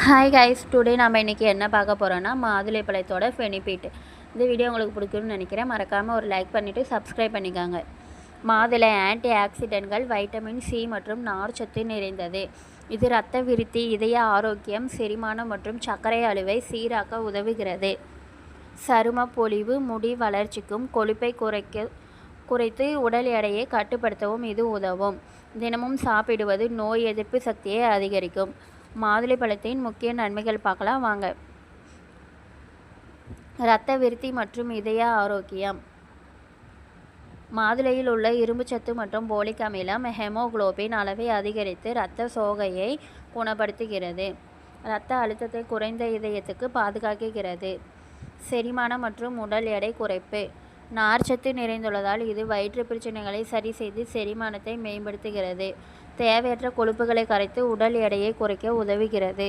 Hi guys, today நம்ம இன்றைக்கி என்ன பார்க்க போகிறோன்னா மாதுளை பழத்தோட பெனிஃபிட். இந்த வீடியோ உங்களுக்கு பிடிக்கும்னு நினைக்கிறேன். மறக்காமல் ஒரு லைக் பண்ணிவிட்டு சப்ஸ்கிரைப் பண்ணிக்கோங்க. மாதுளை ஆன்டி ஆக்சிடென்ட்கள், வைட்டமின் சி மற்றும் நார்ச்சத்து நிறைந்தது. இது இரத்த விருத்தி, இதய ஆரோக்கியம், செரிமானம் மற்றும் சர்க்கரை அளவை சீராக்க உதவுகிறது. சரும பொலிவு, முடி வளர்ச்சிக்கும் கொழுப்பை குறைத்து உடல் எடையை கட்டுப்படுத்தவும் இது உதவும். தினமும் சாப்பிடுவது நோய் எதிர்ப்பு சக்தியை அதிகரிக்கும். மாதுளை பழத்தின் முக்கிய நன்மைகள் பார்க்கலாம் வாங்க. இரத்த விருத்தி மற்றும் இதய ஆரோக்கியம். மாதுளையில் உள்ள இரும்புச்சத்து மற்றும் போலிக் அமிலம் ஹெமோகுளோபின் அளவை அதிகரித்து இரத்த சோகையை குணப்படுத்துகிறது. இரத்த அழுத்தத்தை குறைந்த இதயத்துக்கு பாதுகாக்கிறது. செரிமானம் மற்றும் உடல் எடை குறைப்பு. நார்ச்சத்து நிறைந்துள்ளதால் இது வயிற்று பிரச்சனைகளை சரி செய்து செரிமானத்தை மேம்படுத்துகிறது. தேவையற்ற கொழுப்புகளை கரைத்து உடல் எடையை குறைக்க உதவுகிறது.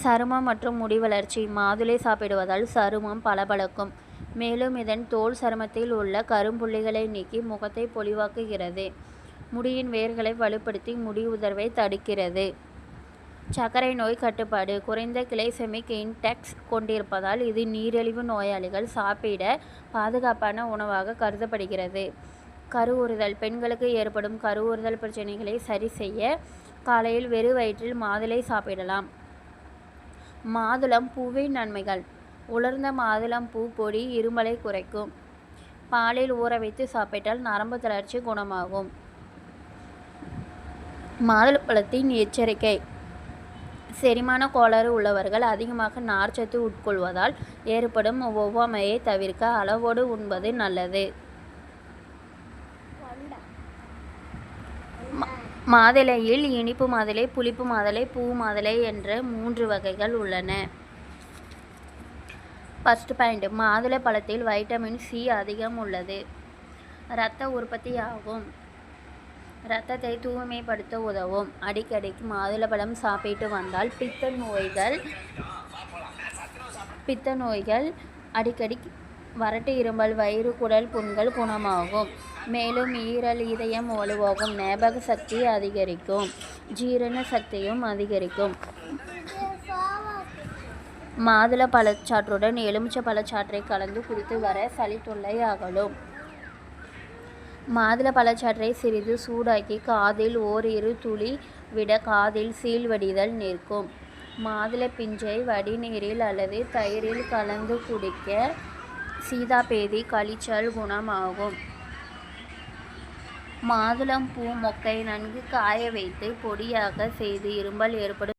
சருமம் மற்றும் முடி வளர்ச்சி. மாதுளை சாப்பிடுவதால் சருமம் பளபளக்கும். மேலும் இதன் தோல் சருமத்தில் உள்ள கரும்புள்ளிகளை நீக்கி முகத்தை பொலிவாக்குகிறது. முடியின் வேர்களை வலுப்படுத்தி முடி உதிர்வை தடுக்கிறது. சர்க்கரை நோய் கட்டுப்பாடு. குறைந்த கிளைசெமிக் இன்டெக்ஸ் கொண்டிருப்பதால் இது நீரிழிவு நோயாளிகள் சாப்பிட பாதுகாப்பான உணவாக கருதப்படுகிறது. கருவுறுதல். பெண்களுக்கு ஏற்படும் கருவுறுதல் பிரச்சனைகளை சரி செய்ய காலையில் வெறும் வயிற்றில் மாதுளை சாப்பிடலாம். மாதுளம் பூவின் நன்மைகள். உலர்ந்த மாதுளம் பூ பொடி இருமலை குறைக்கும். பாலில் ஊற வைத்து சாப்பிட்டால் நரம்பு தளர்ச்சி குணமாகும். மாதுளப்பழத்தின் எச்சரிக்கை. செரிமான கோளாறு உள்ளவர்கள் அதிகமாக நார்ச்சத்து உட்கொள்வதால் ஏற்படும் ஒவ்வாமையை தவிர்க்க அளவோடு உண்பது நல்லது. மாதுளையில் இனிப்பு மாதுளை, புளிப்பு மாதுளை, பூ மாதுளை என்ற 3 வகைகள் உள்ளன. ஃபர்ஸ்ட் பாயிண்ட், மாதுளை பழத்தில் வைட்டமின் சி அதிகம் உள்ளது. இரத்த உற்பத்தி ஆகும். இரத்தத்தை தூய்மைப்படுத்த உதவும். அடிக்கடி மாதுளை பழம் சாப்பிட்டு வந்தால் பித்த நோய்கள், அடிக்கடி வறட்டு இருமல், வயிறு, குடல் புண்கள் குணமாகும். மேலும் ஈரல், இதயம் வலுவாகும். ஞாபக சக்தி அதிகரிக்கும். ஜீரண சக்தியும் அதிகரிக்கும். மாதுளை பழச்சாற்றுடன் எலுமிச்சை பழச்சாற்றை கலந்து குடித்து வர சளி தொல்லை அகலும். மாதுளை பழச்சாற்றை சிறிது சூடாக்கி காதில் ஓரிரு துளி விட காதில் சீழ்வடிதல் நிற்கும். மாதுளை பிஞ்சை வடிநீரில் அல்லது தயிரில் கலந்து குடிக்க சீதாபேதி, கழிச்சல் குணமாகும். மாதுளம் பூ மொக்கை நன்கு காய வைத்து பொடியாக செய்து இருமல் ஏற்படும்